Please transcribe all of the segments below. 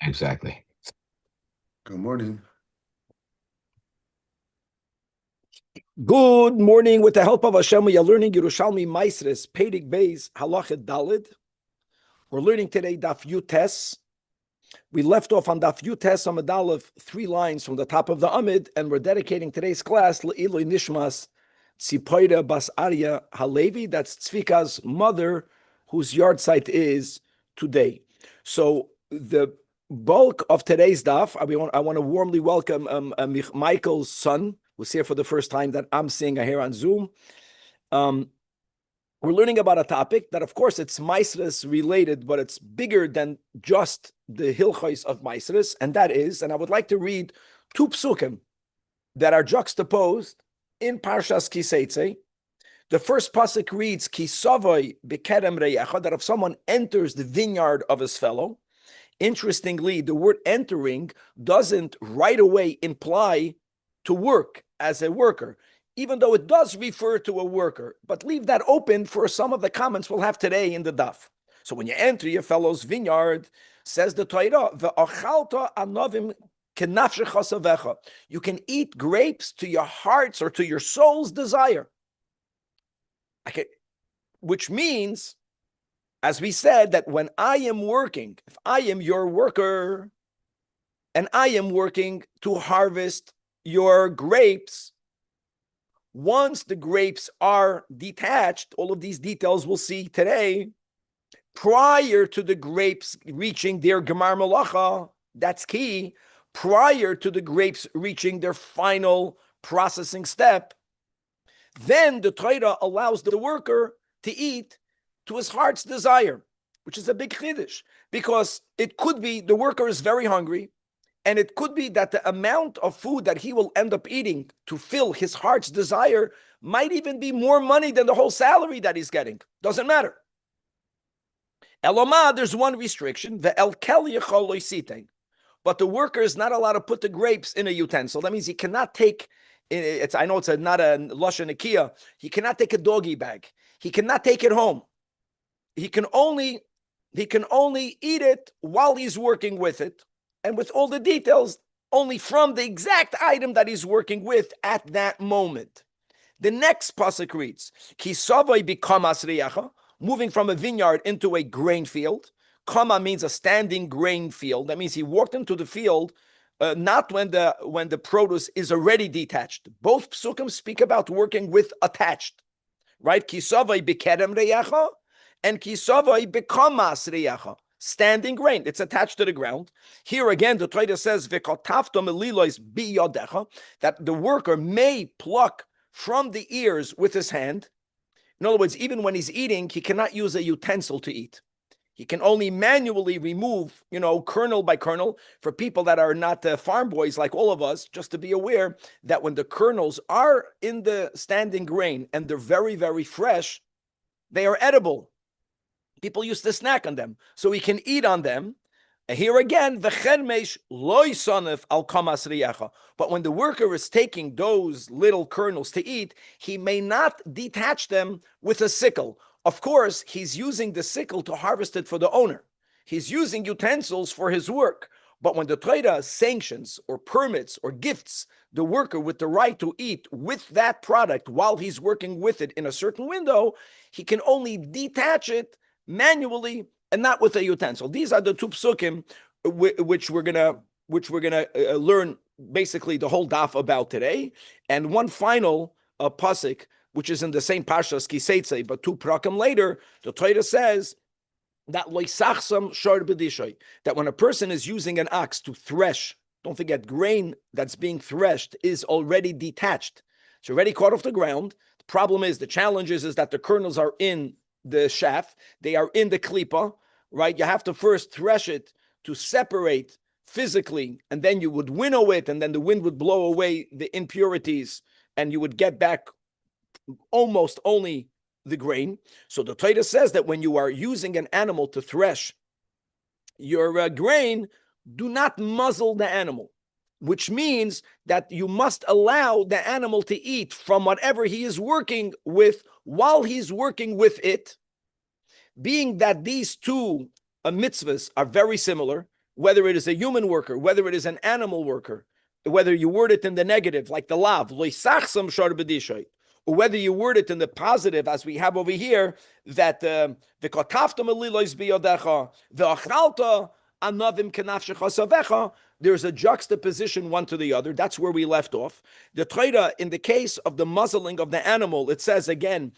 Exactly. Good morning. Good morning. With the help of Hashem, we are learning Yerushalmi Maisres, Pedig Beis, Halachet Dalid. We're learning today Daf Yutes. We left off on Daf Yutes Amid Aleph, 3 lines from the top of the Amid, and we're dedicating today's class Le'iloi Nishmas Tzipoida Bas Arya Halevi. That's Tzvika's mother, whose yard site is today. So the bulk of today's Daf, I want to warmly welcome Michael's son, who's here for the first time that I'm seeing here on Zoom. We're learning about a topic that, of course, it's Maisres related, but it's bigger than just the Hilchos of Maisres, and that is, and I would like to read 2 psukim that are juxtaposed in Parshas Kiseitze. The first pasuk reads, Ki savoy bekerem reyecha, that if someone enters the vineyard of his fellow. Interestingly, the word entering doesn't right away imply to work as a worker, even though it does refer to a worker, but leave that open for some of the comments we'll have today in the daf. So when you enter your fellow's vineyard, says the Torah, Ve'achalta anovim kenafshecha savecha, you can eat grapes to your heart's or to your soul's desire. Okay. Which means, as we said, that when I am working, if I am your worker, and I am working to harvest your grapes, once the grapes are detached, all of these details we'll see today, prior to the grapes reaching their gemar malacha, that's key, prior to the grapes reaching their final processing step, then the Torah allows the worker to eat to his heart's desire, which is a big chiddush, because it could be the worker is very hungry, and it could be that the amount of food that he will end up eating to fill his heart's desire might even be more money than the whole salary that he's getting. Doesn't matter. Eloma, there's one restriction, the el kel yechol lo yisiteng, but the worker is not allowed to put the grapes in a utensil. That means he cannot take, I know it's not a lashon nekiah, he cannot take a doggy bag. He cannot take it home. He can only eat it while he's working with it, and with all the details, only from the exact item that he's working with at that moment. The next pasuk reads, Ki savai bikamas riyacha, moving from a vineyard into a grain field. Kama means a standing grain field. That means he walked into the field, not when the produce is already detached. Both psukim speak about working with attached, right? Ki savai bikerem riyacha and ki savai bikamas riyacha. Standing grain, it's attached to the ground. Here again, the Torah says that the worker may pluck from the ears with his hand. In other words, even when he's eating, he cannot use a utensil to eat. He can only manually remove, kernel by kernel. For people that are not farm boys like all of us, just to be aware that when the kernels are in the standing grain and they're very, very fresh, they are edible. People used to snack on them, so we can eat on them. And here again, v'chermesh loy sonef al kamas riyacha. But when the worker is taking those little kernels to eat, he may not detach them with a sickle. Of course, he's using the sickle to harvest it for the owner. He's using utensils for his work. But when the Torah sanctions or permits or gifts the worker with the right to eat with that product while he's working with it in a certain window, he can only detach it manually and not with a utensil. These are the 2 psukim which we're gonna learn basically the whole daf about today. And one final pasuk, which is in the same parshas Kiseitze, but 2 prakim later, the Torah says that loisachsam shor b'dishoy, that when a person is using an ox to thresh, don't forget, grain that's being threshed is already detached. It's already caught off the ground. The problem is, the challenge is that the kernels are in the shaft, they are in the klipa, right? You have to first thresh it to separate physically, and then you would winnow it, and then the wind would blow away the impurities, and you would get back almost only the grain. So the Torah says that when you are using an animal to thresh your grain, do not muzzle the animal, which means that you must allow the animal to eat from whatever he is working with while he's working with it. being that these two mitzvahs are very similar, whether it is a human worker, whether it is an animal worker, whether you word it in the negative, like the lav, or whether you word it in the positive, as we have over here, that the there's a juxtaposition one to the other. That's where we left off. The Torah, in the case of the muzzling of the animal, it says again,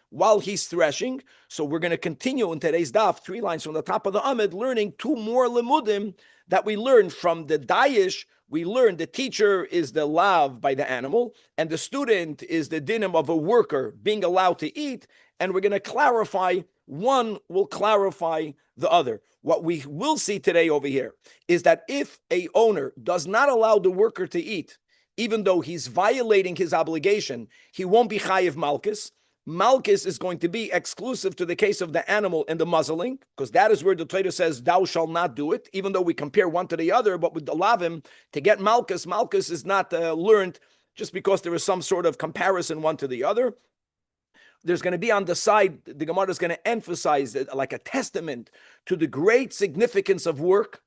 while he's threshing. So we're going to continue in today's daf, 3 lines from the top of the Amid, learning 2 more limudim that we learned from the Daesh. We learned the teacher is the lav by the animal, and the student is the dinim of a worker being allowed to eat. And we're going to clarify, one will clarify the other. What we will see today over here is that if a owner does not allow the worker to eat, even though he's violating his obligation, he won't be chayiv malchus. Malchus is going to be exclusive to the case of the animal and the muzzling, because that is where the Torah says, thou shalt not do it, even though we compare one to the other. But with the lavim, to get malchus, malchus is not learned just because there is some sort of comparison one to the other. There's going to be on the side, the Gemara is going to emphasize it like a testament to the great significance of work,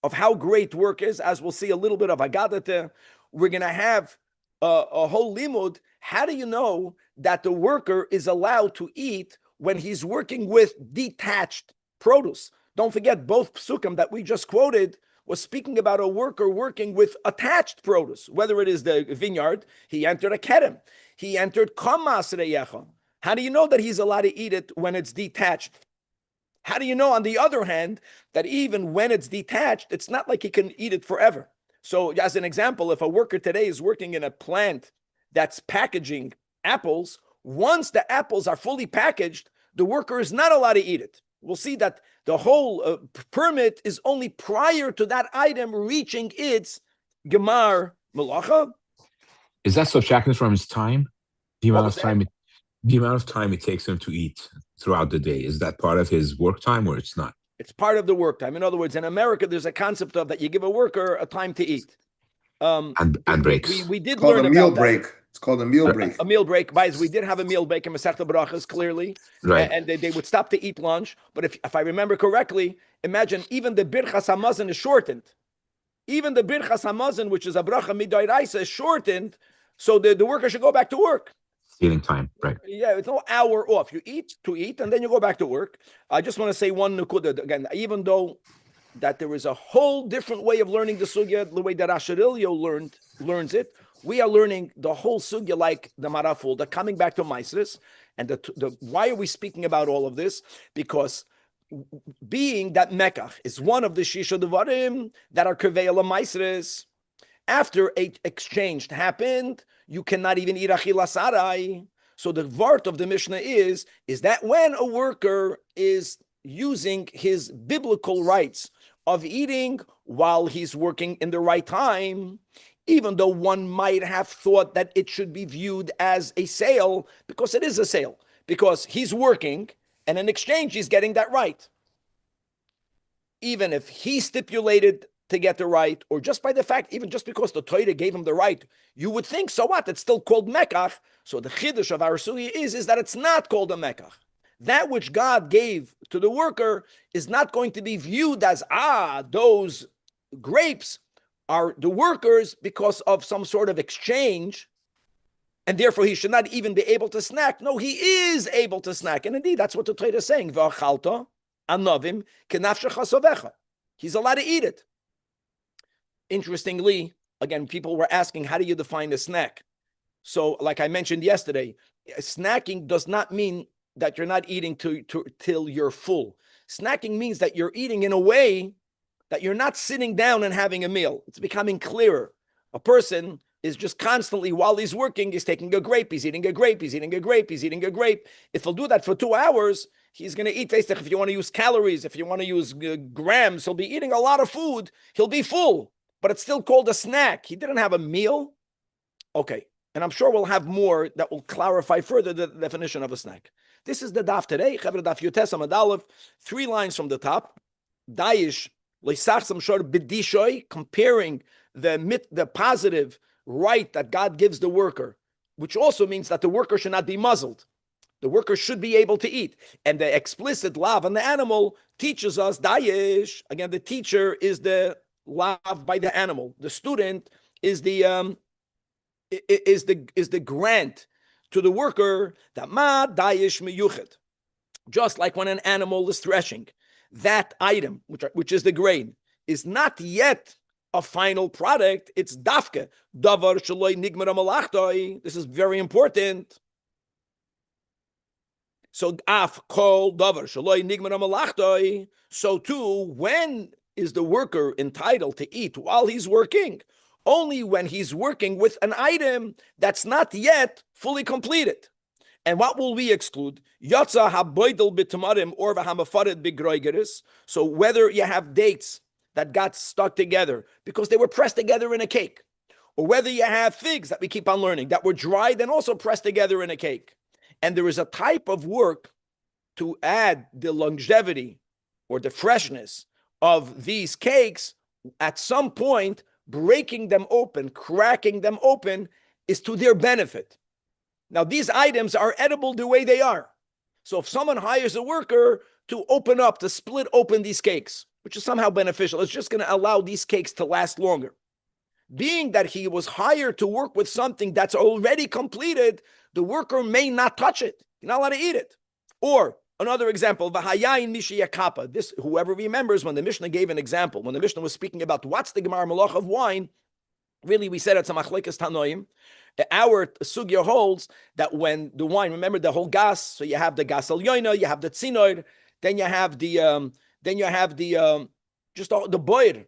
of how great work is, as we'll see a little bit of Agadata. We're going to have a whole limud. How do you know that the worker is allowed to eat when he's working with detached produce? Don't forget, both psukim that we just quoted was speaking about a worker working with attached produce, whether it is the vineyard, he entered a kedem, he entered kamas reyecha. How do you know that he's allowed to eat it when it's detached? How do you know, on the other hand, that even when it's detached, it's not like he can eat it forever? So as an example, if a worker today is working in a plant that's packaging apples, once the apples are fully packaged, the worker is not allowed to eat it. We'll see that the whole permit is only prior to that item reaching its gemar melacha. Is that subtracted from his time? The amount of time it takes him to eat throughout the day, is that part of his work time or it's not? It's part of the work time. In other words, in America, there's a concept of that you give a worker a time to eat. And breaks. We did It's called learn a meal about break. that. It's called a meal break. A meal break. Guys, we did have a meal break in Masechta Barachas, clearly. Right. And they would stop to eat lunch. But if I remember correctly, imagine even the Birchas Hamazon is shortened. Even the Birchas Hamazon, which is a bracha midairaisa, is shortened. So the worker should go back to work. Stealing time, right? Yeah, it's no hour off. You eat, and then you go back to work. I just want to say one nukuda again. Even though that there is a whole different way of learning the sugya, the way that Asherilio learns it, we are learning the whole sugya like the Maraful. They're coming back to Maisris, and why are we speaking about all of this? Because being that Mekach is one of the Shisha Devarim that are Keveila Maisris, after a exchange happened, you cannot even eat achilas arai. So the vart of the Mishnah is that when a worker is using his biblical rights of eating while he's working in the right time, even though one might have thought that it should be viewed as a sale, because it is a sale, because he's working and in exchange he's getting that right. Even if he stipulated to get the right, or just by the fact, even just because the Torah gave him the right, you would think, so what? It's still called Mekach. So the chiddush of our sugi is that it's not called a Mekach. That which God gave to the worker is not going to be viewed as, those grapes are the workers because of some sort of exchange, and therefore he should not even be able to snack. No, he is able to snack. And indeed, that's what the Torah is saying. V'achalta anavim kenafshecha sovecha. He's allowed to eat it. Interestingly, again, people were asking, how do you define a snack? So, like I mentioned yesterday, snacking does not mean that you're not eating till you're full. Snacking means that you're eating in a way that you're not sitting down and having a meal. It's becoming clearer. A person is just constantly, while he's working, he's taking a grape, he's eating a grape, he's eating a grape, he's eating a grape. If he'll do that for 2 hours, he's going to eat, if you want to use calories, if you want to use grams, he'll be eating a lot of food, he'll be full. But it's still called a snack. He didn't have a meal. Okay. And I'm sure we'll have more that will clarify further the definition of a snack. This is the daf today. Daf Yotes Amud Aleph, 3 lines from the top. Daesh, Leisachsam Shor B'dishoy, comparing the positive right that God gives the worker, which also means that the worker should not be muzzled. The worker should be able to eat. And the explicit lav on the animal teaches us dayish. Again, the teacher is the lav by the animal. The student is the grant to the worker that ma dayish miyuchet. Just like when an animal is threshing, that item, which is the grain, is not yet a final product. It's dafke. Davar shaloi nigmar malachtoi. This is very important. So af kol davar shaloi nigmar malachtoi. So too, when is the worker entitled to eat while he's working? Only when he's working with an item that's not yet fully completed. And what will we exclude? Yatza haboidel b'tamarim or v'hamafared b'groigeris. So whether you have dates that got stuck together because they were pressed together in a cake, or whether you have figs that we keep on learning that were dried and also pressed together in a cake. And there is a type of work to add the longevity or the freshness of these cakes. At some point, breaking them open, cracking them open is to their benefit. Now, these items are edible the way they are. So if someone hires a worker to open up, to split open these cakes, which is somehow beneficial, it's just going to allow these cakes to last longer. Being that he was hired to work with something that's already completed, the worker may not touch it. You're not allowed to eat it. Or another example, v'hayayin mishiyakapa. This, whoever remembers when the Mishnah gave an example, when the Mishnah was speaking about what's the gemar malach of wine, really we said it's a machlekes tanoim. Our sugya holds that when the wine, remember the whole gas, so you have the gas al yoina, you have the tzinoid, then you have the boir.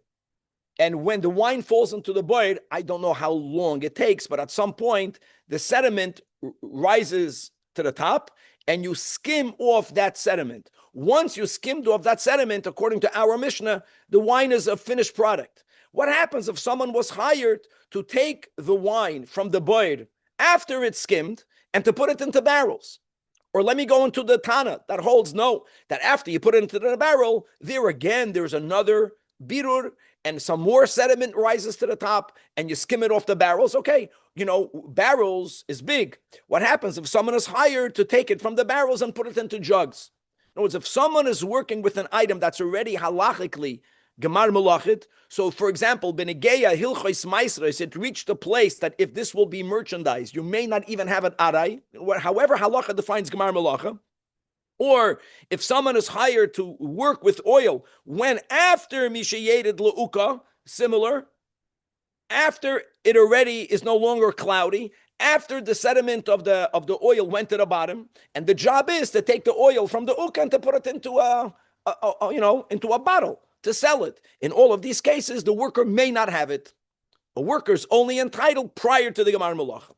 And when the wine falls into the boir, I don't know how long it takes, but at some point the sediment rises to the top, and you skim off that sediment. Once you skimmed off that sediment, according to our Mishnah, the wine is a finished product. What happens if someone was hired to take the wine from the boir after it's skimmed and to put it into barrels? Or let me go into the Tana that holds no, that after you put it into the barrel, there again, there's another birur and some more sediment rises to the top and you skim it off the barrels. Okay, barrels is big. What happens if someone is hired to take it from the barrels and put it into jugs? In other words, if someone is working with an item that's already halachically gemar melachit, so for example, benegeya hilchos maisros, it reached a place that if this will be merchandised, you may not even have an arai, however halacha defines gemar melacha. Or if someone is hired to work with oil, when after mishayeted leuka, similar, after it already is no longer cloudy, after the sediment of the oil went to the bottom, and the job is to take the oil from the uka and to put it into a bottle to sell it. In all of these cases, the worker may not have it. A worker is only entitled prior to the gemar melacha.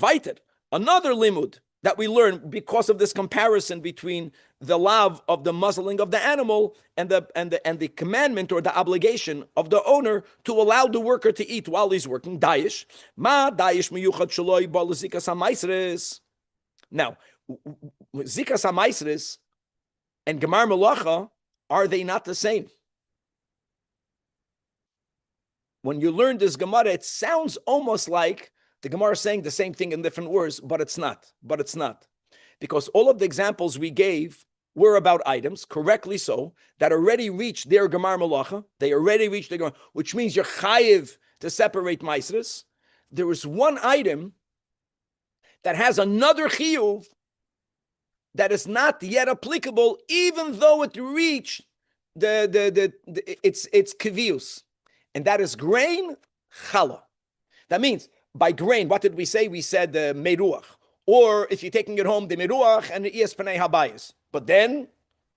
Weiter, another limud that we learn because of this comparison between the lav of the muzzling of the animal and the commandment or the obligation of the owner to allow the worker to eat while he's working. Dayish. Ma dayish miyuchad shaloi ba lezikas hamaisres. Now, zikas hamaisres and gemar melacha, are they not the same? When you learn this Gemara, it sounds almost like the Gemara is saying the same thing in different words, but it's not. Because all of the examples we gave were about items, correctly so, that already reached their Gemar Malacha. They already reached their Gemar, which means you're chayiv to separate Maisres. There is one item that has another chiyuv that is not yet applicable, even though it reached its kivius, and that is grain challah. That means by grain, what did we say? We said the meruach, or if you're taking it home, the meruach and the iespanei habayis. But then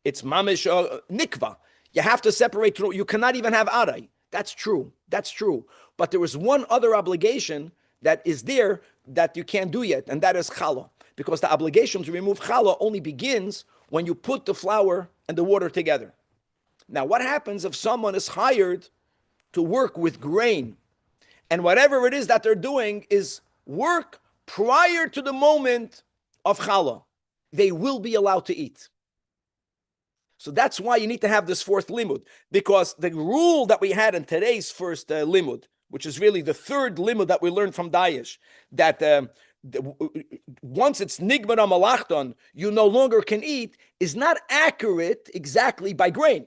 it's mamish nikva. You have to separate. You cannot even have arai. That's true. But there is one other obligation that is there that you can't do yet, and that is challah. Because the obligation to remove challah only begins when you put the flour and the water together. Now, what happens if someone is hired to work with grain, and whatever it is that they're doing is work prior to the moment of challah? They will be allowed to eat. So that's why you need to have this fourth limud, because the rule that we had in today's first limud, which is really the third limud that we learned from Dayesh, that once it's nigmar malachton, you no longer can eat, is not accurate exactly by grain.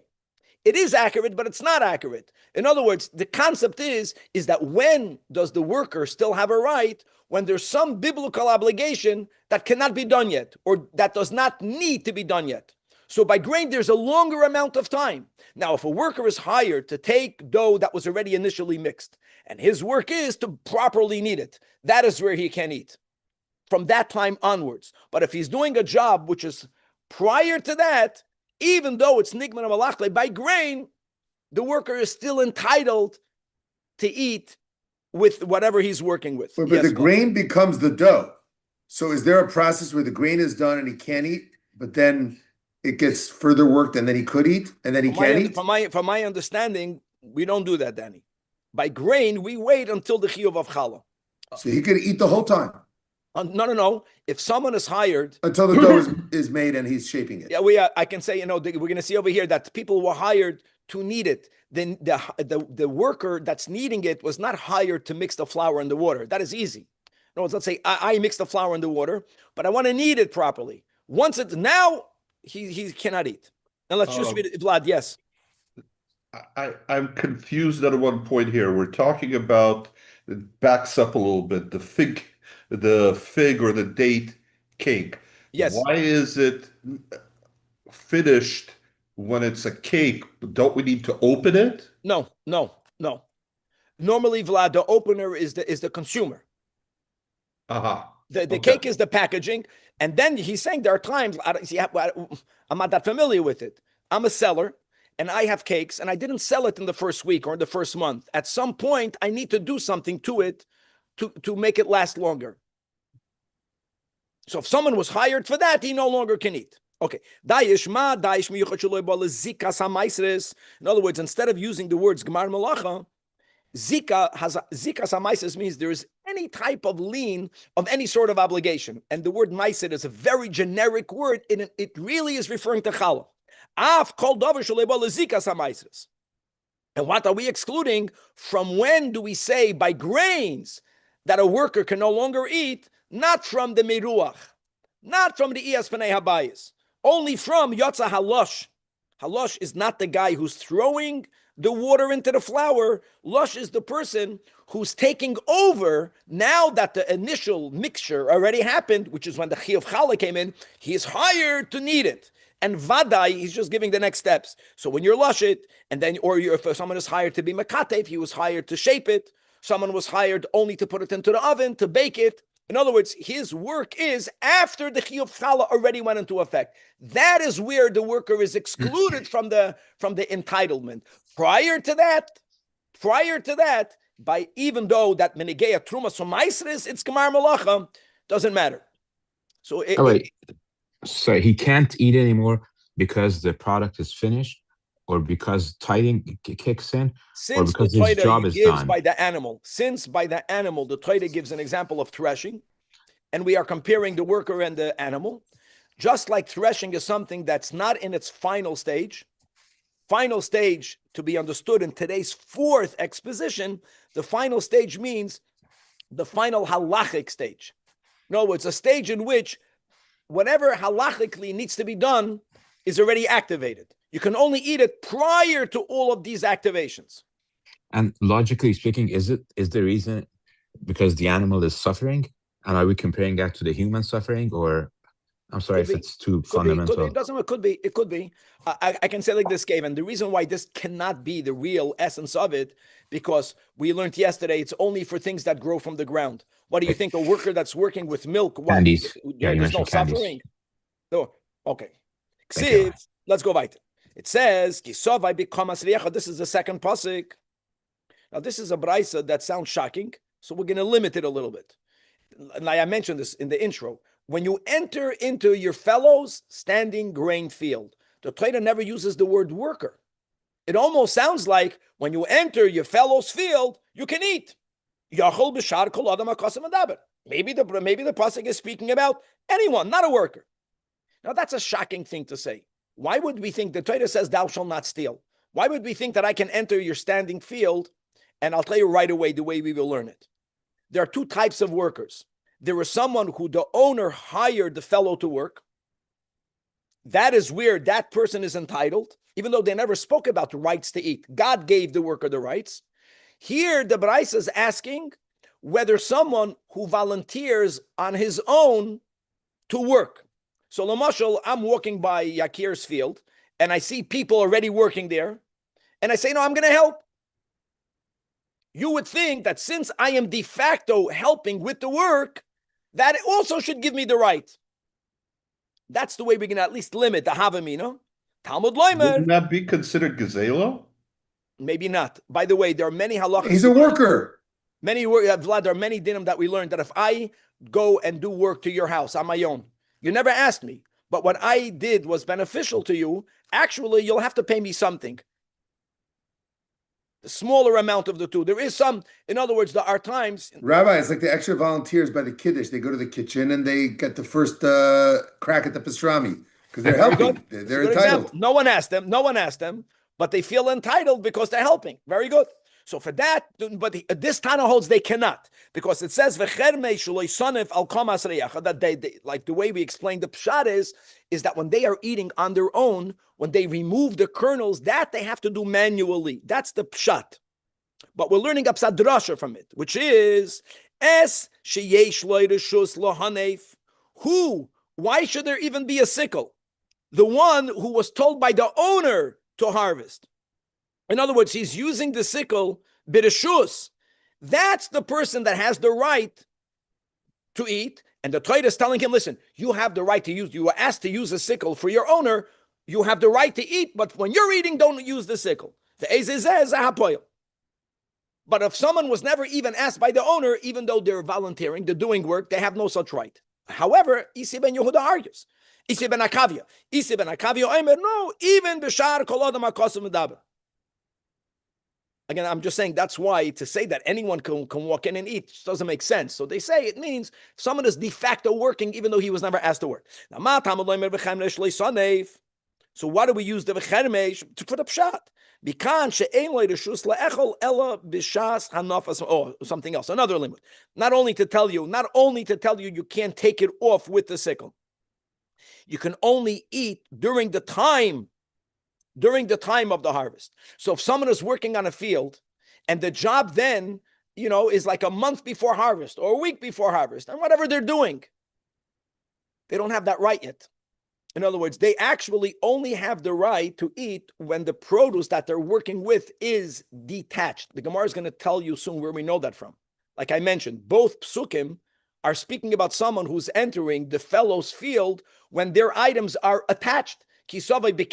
It is accurate, but it's not accurate. In other words, the concept is that when does the worker still have a right? When there's some biblical obligation that cannot be done yet, or that does not need to be done yet. So by grain, there's a longer amount of time. Now, if a worker is hired to take dough that was already initially mixed, and his work is to properly knead it, that is where he can eat from that time onwards. But if he's doing a job which is prior to that, even though it's nigman malachle, by grain, the worker is still entitled to eat with whatever he's working with. But the grain becomes the dough. So is there a process where the grain is done and he can't eat, but then it gets further worked and then he could eat and then he can't eat? From my understanding, we don't do that, Danny. By grain, we wait until the chiyuv of challah. So he could eat the whole time? No. If someone is hired until the dough is made and he's shaping it. Yeah, I can say, we're going to see over here that people were hired to knead it. Then the worker that's kneading it was not hired to mix the flour and the water. That is easy. In other words, let's say I mix the flour and the water, but I want to knead it properly. Once it's now, he cannot eat. Now let's just read it, Vlad. Yes. I'm confused at one point here. We're talking about, it backs up a little bit, the fig or the date cake. Yes. Why is it finished when it's a cake? Don't we need to open it? No. Normally, Vlad, the opener is the consumer. The cake is the packaging, and then he's saying there are times I'm not that familiar with it. I'm a seller, and I have cakes, and I didn't sell it in the first week or in the first month. At some point, I need to do something to it to make it last longer. So if someone was hired for that, he no longer can eat. Okay. In other words, instead of using the words Gemar Malacha, Zika Samaisis means there is any type of lien of any sort of obligation. And the word Maisid is a very generic word. It really is referring to Challah. And what are we excluding? From when do we say by grains that a worker can no longer eat? Not from the Meruach, not from the Iyas Panei Habayis, only from Yotza Halosh. Halosh is not the guy who's throwing the water into the flour. Lush is the person who's taking over now that the initial mixture already happened, which is when the Chiyuv Challah came in. He is hired to knead it. And Vadai, he's just giving the next steps. So when you're lush it, and then, if someone is hired to be Makatev, he was hired to shape it. Someone was hired only to put it into the oven, to bake it. In other words, his work is after the Chiyuv Challah already went into effect. That is where the worker is excluded from the entitlement. Prior to that, by even though that Menegea Truma Somaisris, it's Gemar Malacha, doesn't matter. So so he can't eat anymore because the product is finished, or because tithing kicks in, or because his job is done. By the animal. Since by the animal, the Torah gives an example of threshing, and we are comparing the worker and the animal. Just like threshing is something that's not in its final stage to be understood in today's fourth exposition, the final stage means the final halachic stage. In other words, a stage in which whatever halachically needs to be done is already activated. You can only eat it prior to all of these activations. And logically speaking, is the reason because the animal is suffering? And are we comparing that to the human suffering? Or I'm sorry if it's too fundamental. It could be. I can say like this, Gabe, and the reason why this cannot be the real essence of it, because we learned yesterday it's only for things that grow from the ground. What do you think? A worker that's working with milk, candies. There's no suffering? No. Okay. Let's go weiter. It says, this is the second pasuk. Now, this is a brisa that sounds shocking, so we're going to limit it a little bit. And I mentioned this in the intro. When you enter into your fellow's standing grain field, the Torah never uses the word worker. It almost sounds like when you enter your fellow's field, you can eat. Maybe the pasuk is speaking about anyone, not a worker. Now, that's a shocking thing to say. Why would we think the Torah says thou shalt not steal? Why would we think that I can enter your standing field? And I'll tell you right away the way we will learn it. There are two types of workers. there is someone who the owner hired the fellow to work. That is where that person is entitled, even though they never spoke about the rights to eat. God gave the worker the rights. Here, the Braisa is asking whether someone who volunteers on his own to work. So, Lamashal, I'm walking by Yakir's field, and I see people already working there, and I say, no, I'm going to help. You would think that since I am de facto helping with the work, that it also should give me the right. That's the way we can at least limit the Havamina. Talmud Loimer. Wouldn't that be considered Gezela? Maybe not. By the way, there are many halachas. He's a worker. Vlad, there are many dinim that we learned that if I go and do work to your house on my own, you never asked me, but what I did was beneficial to you, actually, you'll have to pay me something. The smaller amount of the two. There is some, in other words, there are times. Rabbi, it's like the extra volunteers by the Kiddush. They go to the kitchen and they get the first crack at the pastrami because they're helping. They're entitled. Example. No one asked them, but they feel entitled because they're helping. Very good. So for that, but this Tana holds they cannot, because it says that they, like the way we explained the pshat is that when they are eating on their own, when they remove the kernels, that they have to do manually. That's the pshat. But we're learning a pshat drasha from it, which is who? Why should there even be a sickle? The one who was told by the owner to harvest. In other words, he's using the sickle, b'reshus. That's the person that has the right to eat. And the Torah is telling him, listen, you have the right to use, you were asked to use a sickle for your owner. You have the right to eat, but when you're eating, don't use the sickle. But if someone was never even asked by the owner, even though they're volunteering, they're doing work, they have no such right. However, Isi ben Yehuda argues. Isi ben Akavia. Isi ben Akavia, no, even b'shar kol adam hakosim medaber. Again, I'm just saying that's why to say that anyone can walk in and eat doesn't make sense. So they say it means someone is de facto working even though he was never asked to work. So why do we use the v'chermesh for the pshat? Or something else, another limit. Not only to tell you you can't take it off with the sickle. You can only eat during the time of the harvest. So if someone is working on a field and the job then, is like a month before harvest or a week before harvest and whatever they're doing, they don't have that right yet. In other words, they actually only have the right to eat when the produce that they're working with is detached. The Gemara is going to tell you soon where we know that from. Like I mentioned, both psukim are speaking about someone who's entering the fellow's field when their items are attached. Here, the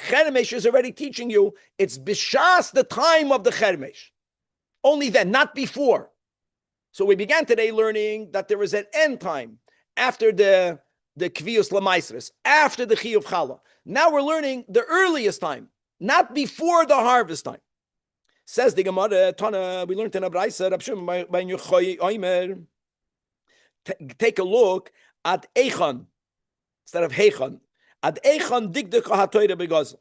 Chermesh is already teaching you it's b'shas the time of the Chermesh. Only then, not before. So we began today learning that there is an end time after the Kvius Lamaisris, after the Chiyuv Chala. Now we're learning the earliest time, not before the harvest time. Says the Gemara, Tana, we learned in Abraisa, take a look at Echan, instead of Hechan. Ad Echan digdeka hatoyre begazel.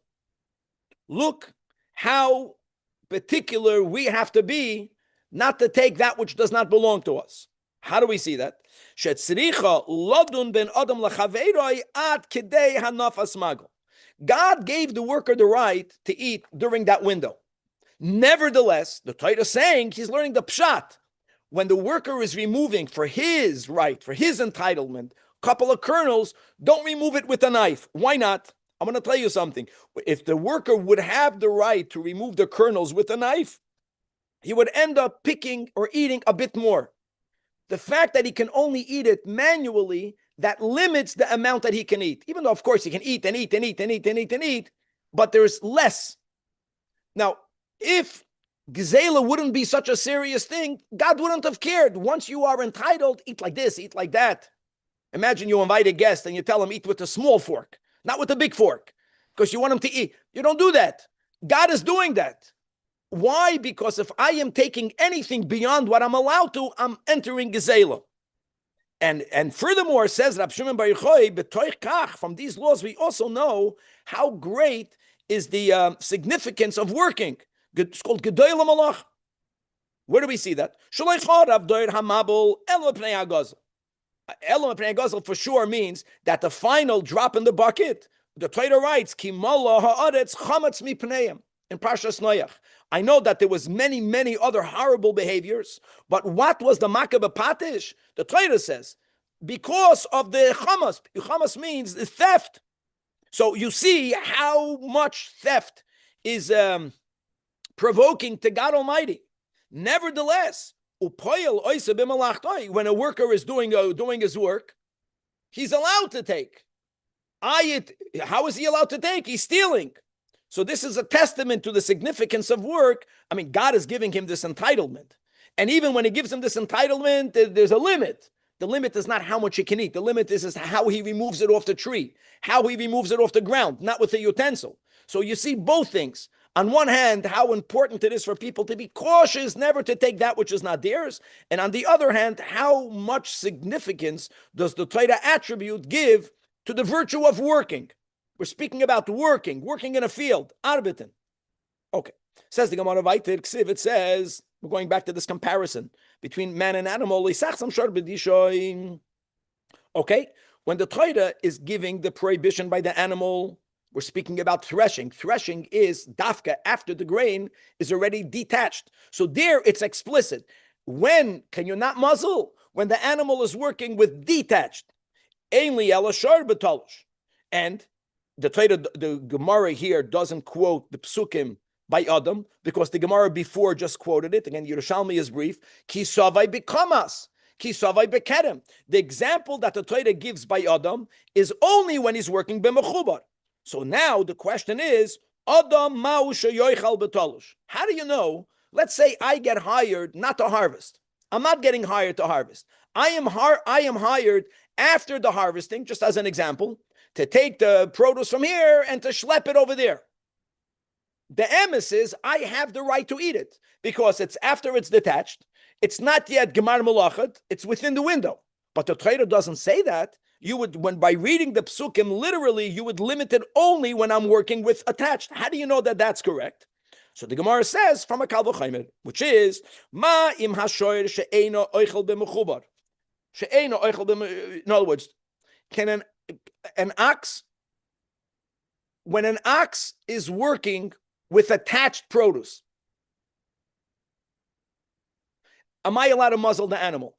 Look how particular we have to be not to take that which does not belong to us. How do we see that? God gave the worker the right to eat during that window. Nevertheless, the Torah is saying he's learning the pshat. When the worker is removing for his right, for his entitlement, a couple of kernels, don't remove it with a knife. Why not? I'm going to tell you something. If the worker would have the right to remove the kernels with a knife, he would end up picking or eating a bit more. The fact that he can only eat it manually, that limits the amount that he can eat. Even though, of course, he can eat and eat and eat and eat and eat and eat, but there's less. Now, if Gezela wouldn't be such a serious thing, God wouldn't have cared. Once you are entitled, eat like this, eat like that. Imagine you invite a guest and you tell him eat with a small fork, not with a big fork, because you want him to eat. You don't do that. God is doing that. Why? Because if I am taking anything beyond what I'm allowed to, I'm entering Gezela. And furthermore, says Rab Shimon Bar Yochai, b'toich kach, from these laws, we also know how great is the significance of working. It's called Gedoy Lamalach. Where do we see that? For sure means that the final drop in the bucket, the Torah writes, in Parshas Noach. I know that there was many other horrible behaviors, but what was the Makkah b'Patish? The Torah says, because of the chamas. Chamas means the theft. So you see how much theft is provoking to God Almighty. Nevertheless, when a worker is doing his work, he's allowed to take. How is he allowed to take? He's stealing. So this is a testament to the significance of work. I mean, God is giving him this entitlement. And even when he gives him this entitlement, there's a limit. The limit is not how much he can eat. The limit is how he removes it off the tree, how he removes it off the ground, not with a utensil. So you see both things. On one hand, how important it is for people to be cautious, never to take that which is not theirs. And on the other hand, how much significance does the Torah attribute give to the virtue of working? We're speaking about working in a field, arbeiten. Okay. Says the Gemara weiter, it says, we're going back to this comparison between man and animal. Okay. When the Torah is giving the prohibition by the animal, we're speaking about threshing. Threshing is dafka after the grain is already detached. So there it's explicit. When can you not muzzle? When the animal is working with detached. Ainli elashar betalosh. And the Torah, the Gemara here doesn't quote the psukim by Adam because the Gemara before just quoted it. Again, Yerushalmi is brief. Ki savai bekamas. Ki savai bekedem. The example that the Torah gives by Adam is only when he's working b'mechubar. So now the question is, Adam ma'u sheyoichal betalosh. How do you know? Let's say I get hired not to harvest. I'm not getting hired to harvest. I am hired after the harvesting, just as an example, to take the produce from here and to schlep it over there. The emes is I have the right to eat it because it's after it's detached. It's not yet gemar melachet. It's within the window. But the Torah doesn't say that. You would, when by reading the psukim literally, you would limit it only when I'm working with attached. How do you know that that's correct? So the Gemara says from a kal v'chaimer, which is ma im hashoyer she'eino oichel b'mechubar. She'eino oichel b'mechubar. In other words, can an ox, when an ox is working with attached produce, am I allowed to muzzle the animal?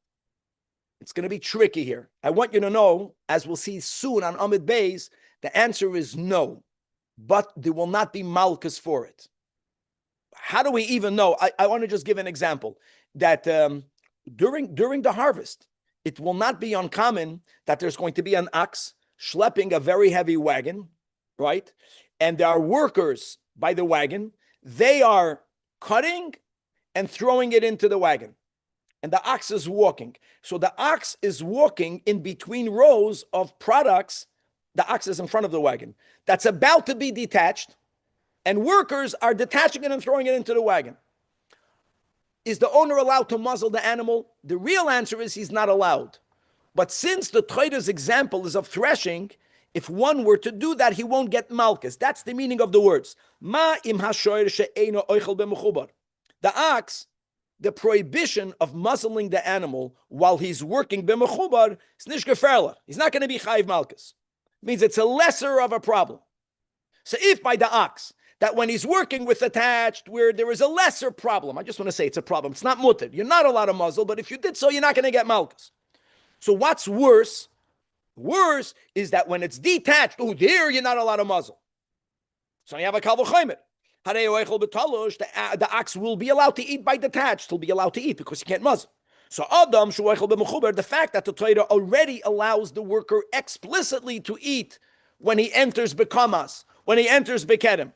It's going to be tricky here. I want you to know, as we'll see soon on Amid Beis, the answer is no, but there will not be malchus for it. How do we even know? I want to just give an example that during the harvest, it will not be uncommon that there's going to be an ox schlepping a very heavy wagon, right? And there are workers by the wagon. They are cutting and throwing it into the wagon. And the ox is walking. So the ox is walking in between rows of products. The ox is in front of the wagon. That's about to be detached. And workers are detaching it and throwing it into the wagon. Is the owner allowed to muzzle the animal? The real answer is he's not allowed. But since the Torah's example is of threshing, if one were to do that, he won't get malchus. That's the meaning of the words. Ma im hashoyer she'eino oichel b'mechubar. The ox, the prohibition of muzzling the animal while he's working b'mechubar is nish geferlach. He's not going to be chayiv malchus. It means it's a lesser of a problem. So if by the ox, that when he's working with attached, where there is a lesser problem, I just want to say it's a problem. It's not mutter. You're not allowed to muzzle, but if you did so, you're not going to get malchus. So what's worse? Worse is that when it's detached, there you're not allowed to muzzle. So you have a kal v'chaimer. The ox will be allowed to eat by detached. He'll be allowed to eat because he can't muzzle. So Adam, the fact that the Torah already allows the worker explicitly to eat when he enters bekamas, when he enters bekedem.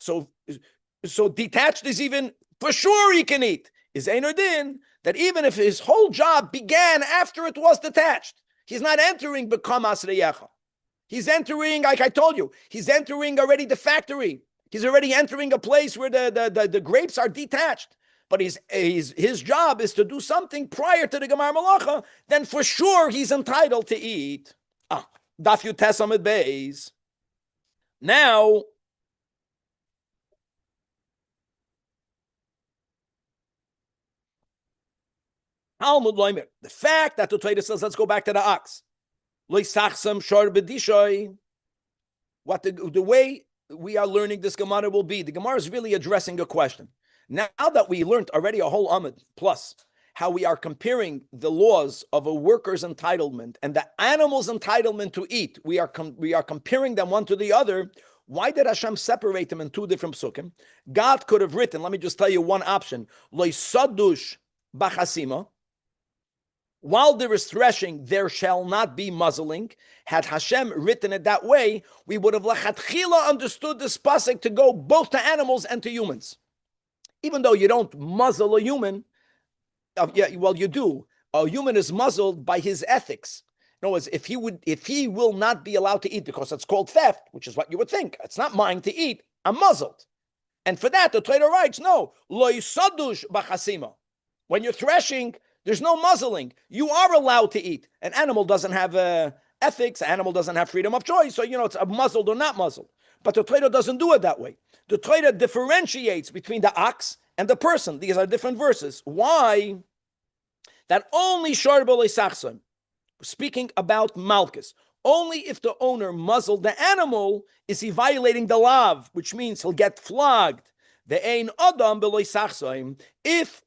So detached is even, for sure he can eat. Is Einer Din that even if his whole job began after it was detached, he's not entering bekamas reyecha. He's entering, like I told you, he's entering already the factory. He's already entering a place where the grapes are detached. But his job is to do something prior to the Gemar Malacha, then for sure he's entitled to eat. Daf Yutes Amid Beis. Now, Talmud loimer. The fact that the Torah says, let's go back to the ox. What the way we are learning this Gemara will be, the Gemara is really addressing a question. Now that we learned already a whole Amud plus how we are comparing the laws of a worker's entitlement and the animal's entitlement to eat, we are comparing them one to the other. Why did Hashem separate them in two different psukim? God could have written, let me just tell you one option, Lo sadush bachasima. While there is threshing, there shall not be muzzling. Had Hashem written it that way, we would have lachatchila understood this pasuk to go both to animals and to humans. Even though you don't muzzle a human, you do. A human is muzzled by his ethics. In other words, if he will not be allowed to eat because it's called theft, which is what you would think, it's not mine to eat, I'm muzzled. And for that, the Torah writes, no, lo yisadush b'chasima. When you're threshing, there's no muzzling. You are allowed to eat. An animal doesn't have ethics. An animal doesn't have freedom of choice. So, it's muzzled or not muzzled. But the Torah doesn't do it that way. The Torah differentiates between the ox and the person. These are different verses. Why? That only Sharbal Esachson, speaking about Malchus, only if the owner muzzled the animal is he violating the lav, which means he'll get flogged. If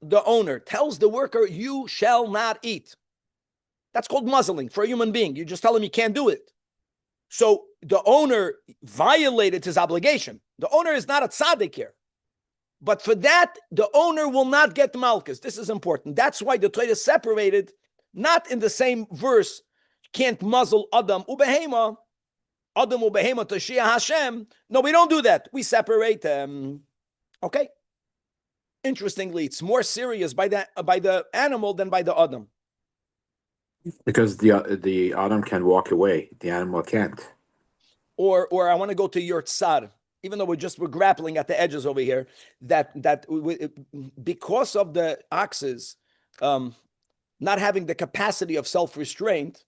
the owner tells the worker, you shall not eat, that's called muzzling for a human being. You just tell him you can't do it. So the owner violated his obligation. The owner is not a tzaddik here. But for that, the owner will not get malchus. This is important. That's why the Torah is separated, not in the same verse, can't muzzle Adam ubehema, Adam ubehema Toshia Hashem. No, we don't do that. We separate them. Okay. Interestingly, it's more serious by the animal than by the Adam. Because the Adam can walk away, the animal can't. Or I want to go to your tsar, even though we're grappling at the edges over here. That because of the oxes not having the capacity of self-restraint,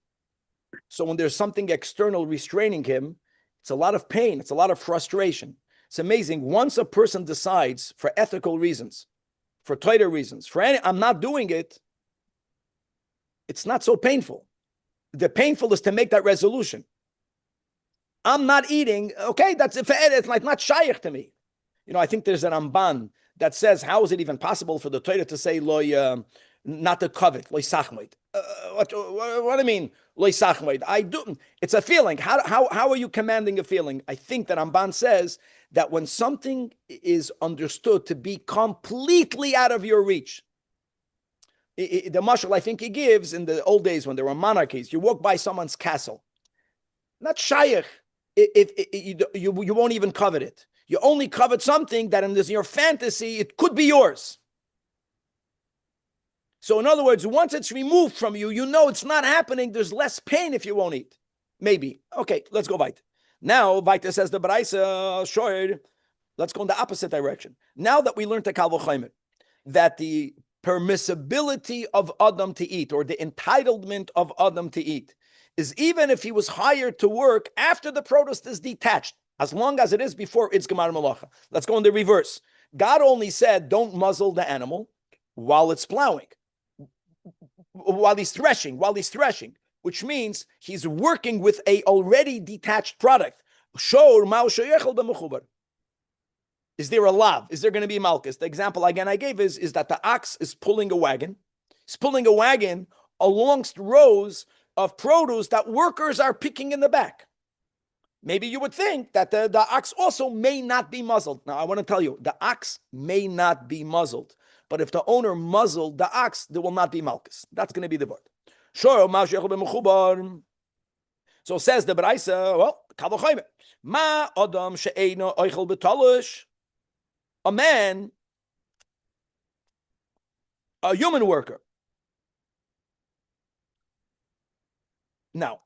so when there's something external restraining him, it's a lot of pain, it's a lot of frustration. It's amazing. Once a person decides for ethical reasons, for Torah reasons, I'm not doing it, it's not so painful. The painful is to make that resolution. I'm not eating. Okay, it's like not shaykh to me. I think there's an Ramban that says, how is it even possible for the Torah to say not to covet, loy sachmoid? What do I mean, loy sachmoid? I do. It's a feeling. How are you commanding a feeling? I think that Ramban says that when something is understood to be completely out of your reach, the mashal I think he gives in the old days when there were monarchies, you walk by someone's castle, not shaykh. You won't even covet it. You only covet something that in your fantasy, it could be yours. So in other words, once it's removed from you, it's not happening. There's less pain if you won't eat. Maybe. Okay, let's go weiter. Now, weiter says the Baraisa, sure, let's go in the opposite direction. Now that we learned the Kal V'chomer, that the permissibility of Adam to eat, or the entitlement of Adam to eat, is even if he was hired to work after the produce is detached, as long as it is before it's Gemar Malacha. Let's go in the reverse. God only said, don't muzzle the animal while it's plowing, while he's threshing, which means he's working with a already detached product. Is there a lav? Is there going to be malchus? The example again I gave is that the ox is pulling a wagon. He's pulling a wagon alongst rows of produce that workers are picking in the back. Maybe you would think that the ox also may not be muzzled. Now, I want to tell you, the ox may not be muzzled. But if the owner muzzled the ox, there will not be malchus. That's going to be the word. Sure, so says the Baraisa, well, Kal V'chomer. Ma Adam she'eino oichel b'talish. A man, a human worker. Now,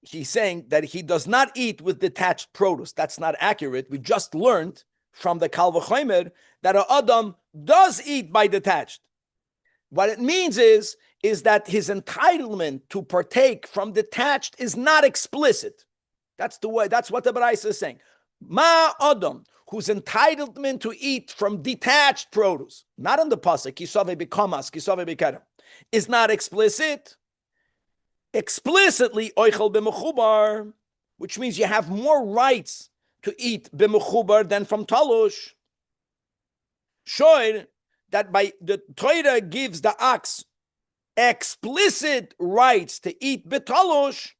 he's saying that he does not eat with detached produce. That's not accurate. We just learned from the Kal V'chomer that an Adam does eat by detached. What it means is that his entitlement to partake from detached is not explicit. That's the way. That's what the Baraisa is saying. Ma Adam, whose entitlement to eat from detached produce, not in the pasuk, kisave b'kamas, kisave b'kerem. is not explicit. Explicitly, oichel b'mechubar, which means you have more rights to eat b'mechubar than from talush. Showed that by the Torah gives the ox explicit rights to eat b'talush,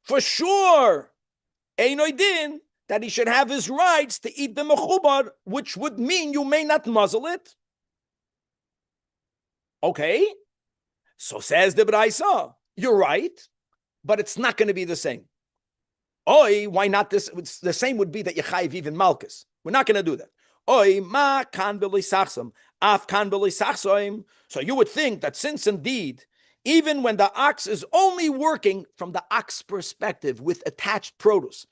for sure, einoy din, that he should have his rights to eat b'mechubar, which would mean you may not muzzle it. Okay, so says the Braisa, you're right, but it's not going to be the same. Oi, why not this? The same would be that you chayiv even malchus. We're not going to do that. Oi, ma kan b'lisachsam, af kan b'lisachsoim. So you would think that since indeed, even when the ox is only working from the ox perspective with attached produce,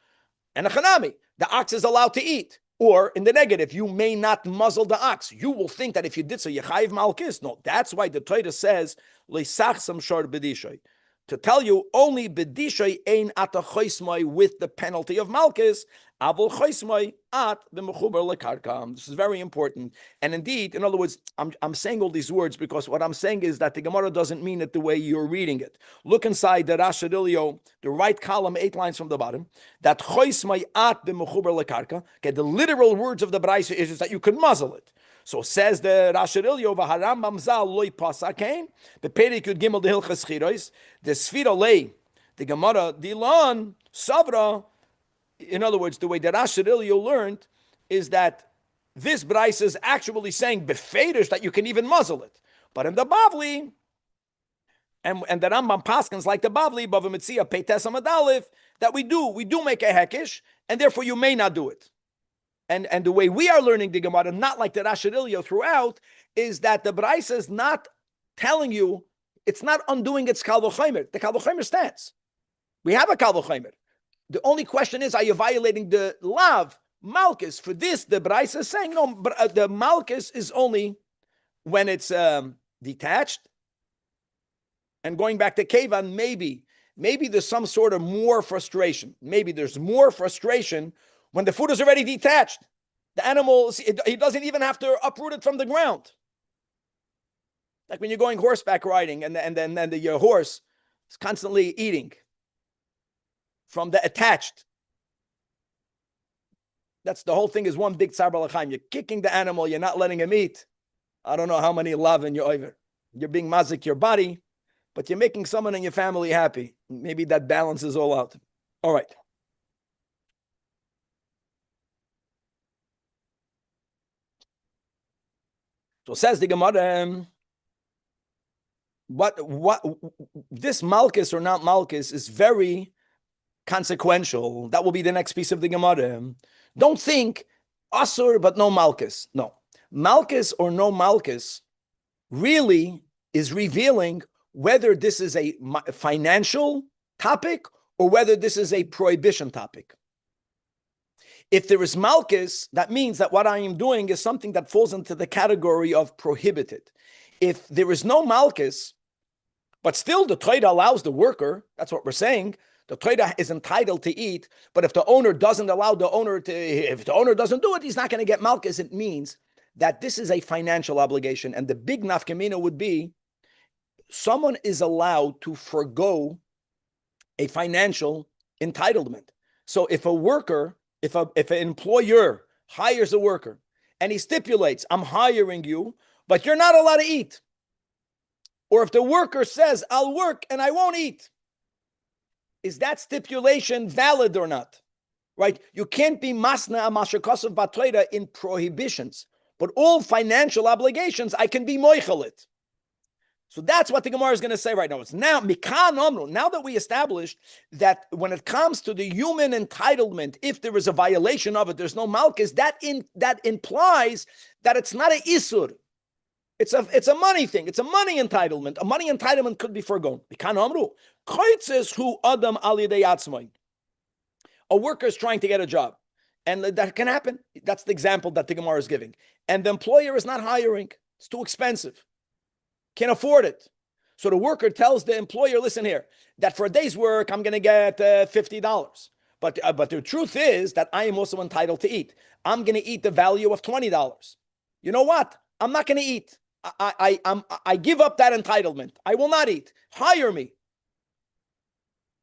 and a chanami, the ox is allowed to eat. Or in the negative, you may not muzzle the ox. You will think that if you did so, you chayiv malchus. No, that's why the Torah says leisachsam shor b'dishoy, to tell you only b'dishoy ein ata choismai with the penalty of malchus, avol choismai at the mechuber lekarka. This is very important. And indeed, in other words, I'm saying all these words because what I'm saying is that the Gemara doesn't mean it the way you're reading it. Look inside the Rashadilio, the right column, 8 lines from the bottom, that choismai at the mechuber lekarka. Okay, the literal words of the Braisa is that you could muzzle it. So says the Rashadilio, v'harambam zal loy pasakain, the Perikut Gimel the Hilchas Chirois, the Sfira lei, the Gemara dilan savra. In other words, the way that Rashadilio learned is that this Braisa is actually saying befedish that you can even muzzle it. But in the Bavli, and the Rambam Paskins like the Bavli, Bava Mitzia Peites Amadalif, that we do make a hekish, and therefore you may not do it. And the way we are learning the Gemara, not like the Rashadilio throughout, is that the Braisa is not telling you, it's not undoing its Kal V'Chomer. The Kal V'Chomer stands. We have a Kal V'Chomer. The only question is, are you violating the lav, malchus? For this, the Braisa is saying, no, but the malchus is only when it's detached. And going back to Kevan, maybe there's some sort of more frustration. Maybe there's more frustration when the food is already detached. The animal, he doesn't even have to uproot it from the ground. Like when you're going horseback riding and then your horse is constantly eating from the attached. That's the whole thing is one big tzar balachayim. You're kicking the animal, you're not letting him eat. I don't know how many love in your over. You're being mazik your body, but you're making someone in your family happy. Maybe that balances all out. All right. So says the Gemara, what this malchus or not malchus is very consequential. That will be the next piece of the Gemara. Don't think asur but no malchus. No, malchus or no malchus really is revealing whether this is a financial topic or whether this is a prohibition topic. If there is malchus, that means that what I am doing is something that falls into the category of prohibited. If there is no malchus, but still the Torah allows the worker, that's what we're saying, the Torah is entitled to eat, but if the owner doesn't allow the owner to, if the owner doesn't do it, he's not going to get malchus. It means that this is a financial obligation. And the big nafkamina would be, someone is allowed to forgo a financial entitlement. So if a worker, if an employer hires a worker and he stipulates, I'm hiring you, but you're not allowed to eat. Or if the worker says, I'll work and I won't eat. Is that stipulation valid or not? Right? You can't be masna amashakosov batreida in prohibitions, but all financial obligations, I can be moichelit. So that's what the Gemara is going to say right now. It's now, now that we established that when it comes to the human entitlement, if there is a violation of it, there's no malchus, that implies that it's not an isur. It's a money thing. It's a money entitlement. A money entitlement could be forgone. A worker is trying to get a job, and that can happen. That's the example that the Gemara is giving. And the employer is not hiring. It's too expensive. Can't afford it. So the worker tells the employer, listen here, that for a day's work, I'm going to get $50. But the truth is that I am also entitled to eat. I'm going to eat the value of $20. You know what? I'm not going to eat. I give up that entitlement. I will not eat. Hire me.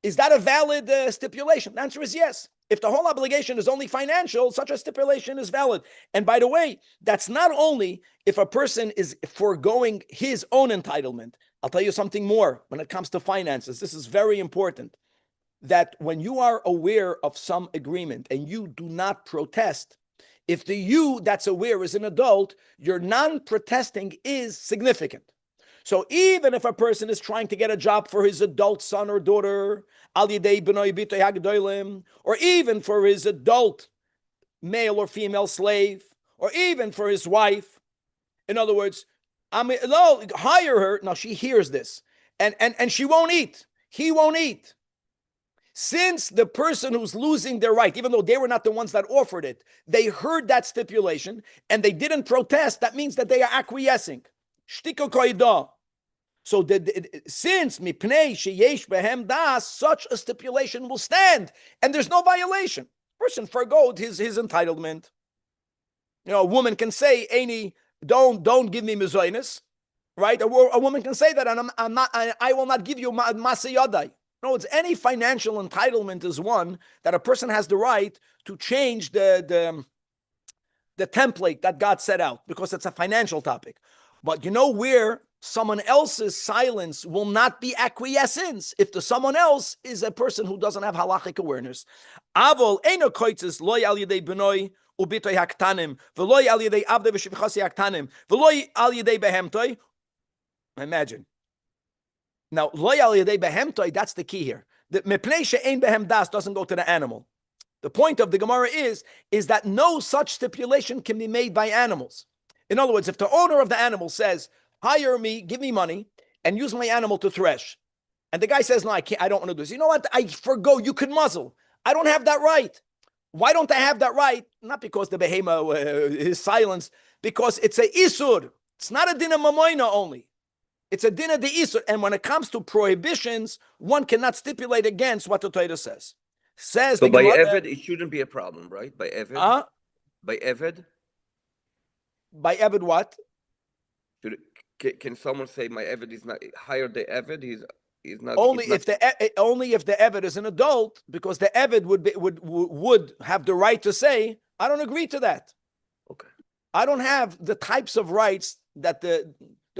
Is that a valid stipulation? The answer is yes. If the whole obligation is only financial, such a stipulation is valid. And by the way, that's not only if a person is foregoing his own entitlement. I'll tell you something more when it comes to finances. This is very important. That when you are aware of some agreement and you do not protest, if the you that's aware is an adult, your non-protesting is significant. So even if a person is trying to get a job for his adult son or daughter, or even for his adult male or female slave, or even for his wife, in other words, hire her. Now she hears this, and she won't eat. He won't eat. Since the person who's losing their right, even though they were not the ones that offered it, they heard that stipulation and they didn't protest, that means that they are acquiescing. So since mipnei sheyesh behem das, such a stipulation will stand, and there's no violation. Person forgoed his entitlement. A woman can say, "Any, don't give me mezainis," right? A woman can say that, and I will not give you masayadai. No, it's any financial entitlement is one that a person has the right to change the template that God set out because it's a financial topic. But you know where someone else's silence will not be acquiescence if the someone else is a person who doesn't have halachic awareness. Avol eino koitzes loy al yedei benoi ubitoy haktanim veloy al yedei avdei v'shivchasi haktanim veloy al yedei behemtoy. Imagine. Now, loy al yedei behemtoy, that's the key here. The mepnei she'ein behem das doesn't go to the animal. The point of the Gemara is that no such stipulation can be made by animals. In other words, if the owner of the animal says, hire me, give me money, and use my animal to thresh, and the guy says, no, I can't, I don't want to do this. You know what? I forgo, you can muzzle. I don't have that right. Why don't I have that right? Not because the behema is silence, because it's a isur. It's not a din of mamoina only. It's a din of the isur. And when it comes to prohibitions, one cannot stipulate against what the Torah says. Says so the by Gemara, Eved, it shouldn't be a problem, right? By Eved? By Eved? By Eved what? Can someone say my Eved is not hire the Eved? He's not only he's not, only if the Eved is an adult, because the Eved would have the right to say, I don't agree to that. Okay. I don't have the types of rights that the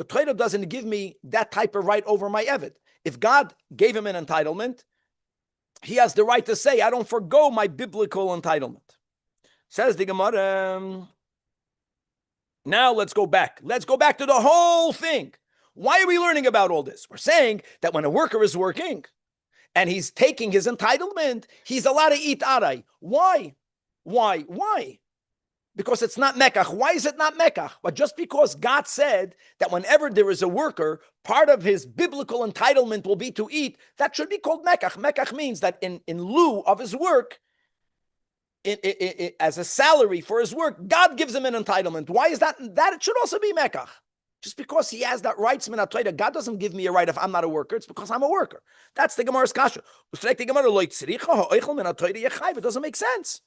Torah doesn't give me that type of right over my Eved. If God gave him an entitlement, he has the right to say, I don't forgo my biblical entitlement. Says the Gemara. Now let's go back. Let's go back to the whole thing. Why are we learning about all this? We're saying that when a worker is working and he's taking his entitlement, he's allowed to eat aray. Why? Because it's not mekach. Why is it not mekach? But just because God said that whenever there is a worker, part of his biblical entitlement will be to eat, that should be called mekach. Mekach means that in lieu of his work, as a salary for his work, God gives him an entitlement. Why is that? That it should also be mekach. Just because he has that rights min HaTorah, God doesn't give me a right if I'm not a worker. It's because I'm a worker. That's the Gemara's kasha. It doesn't make sense.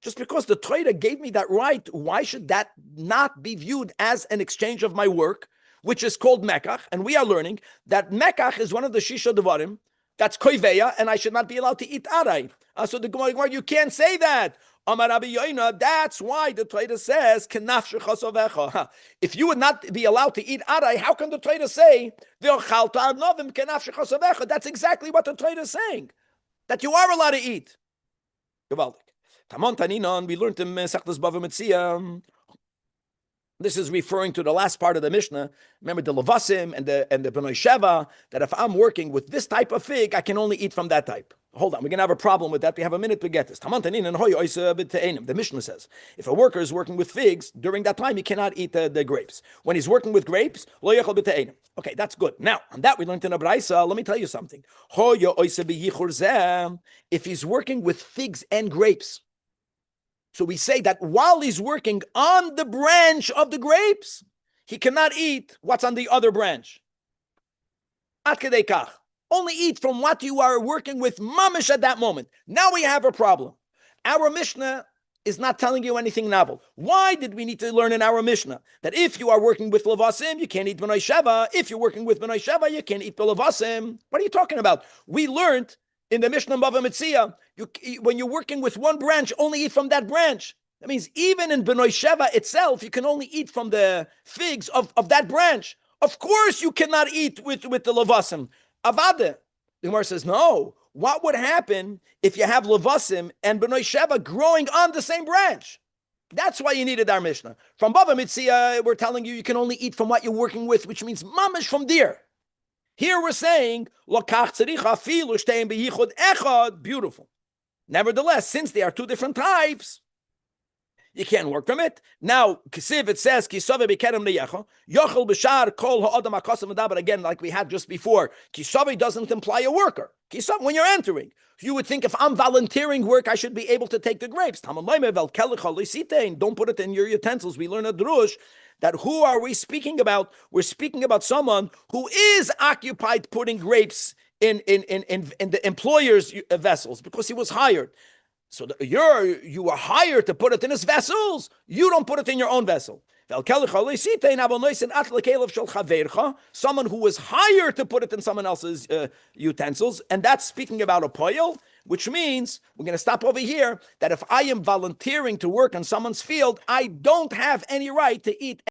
Just because the Torah gave me that right, why should that not be viewed as an exchange of my work, which is called mekach? And we are learning that mekach is one of the shisha devarim. That's koiveya, and I should not be allowed to eat aray. So the Gemara, you can't say that. Amar Rabbi Yoina, that's why the Torah says, if you would not be allowed to eat aray, how can the Torah say, that's exactly what the Torah is saying, that you are allowed to eat. Tamon Taninon, we learned in Mesechtas Bava Metzia. This is referring to the last part of the Mishnah. Remember the Levasim and the Bnei Sheva, that if I'm working with this type of fig, I can only eat from that type. Hold on, we're going to have a problem with that. We have a minute to get this. The Mishnah says, if a worker is working with figs, during that time, he cannot eat the grapes. When he's working with grapes, okay, that's good. Now, on that we learned in a Braisa, let me tell you something. If he's working with figs and grapes, so we say that while he's working on the branch of the grapes, he cannot eat what's on the other branch. Ad kedei kach. Only eat from what you are working with mamish at that moment. Now we have a problem. Our Mishnah is not telling you anything novel. Why did we need to learn in our Mishnah that if you are working with Lavasim, you can't eat B'nai Sheva? If you're working with B'nai Sheva, you can't eat Lavasim. What are you talking about? We learned in the Mishnah Bava Metzia, when you're working with one branch, only eat from that branch. That means even in B'nai Sheva itself, you can only eat from the figs of that branch. Of course, you cannot eat with the Lavasim. Avada. The Gemara says, no. What would happen if you have Lavasim and B'nai Sheva growing on the same branch? That's why you needed our Mishnah. From Bava Metzia, we're telling you can only eat from what you're working with, which means mamish from deer. Here we're saying, beautiful. Nevertheless, since they are two different types, you can't work from it. Now, Kisiv, it says, but again, like we had just before, Kisavi doesn't imply a worker. Kisav, when you're entering, you would think if I'm volunteering work, I should be able to take the grapes. Don't put it in your utensils. We learn a drush that who are we speaking about? We're speaking about someone who is occupied putting grapes in the employer's vessels because he was hired. So you were hired to put it in his vessels. You don't put it in your own vessel. Someone who was hired to put it in someone else's utensils, and that's speaking about a poil, which means, we're going to stop over here, that if I am volunteering to work on someone's field, I don't have any right to eat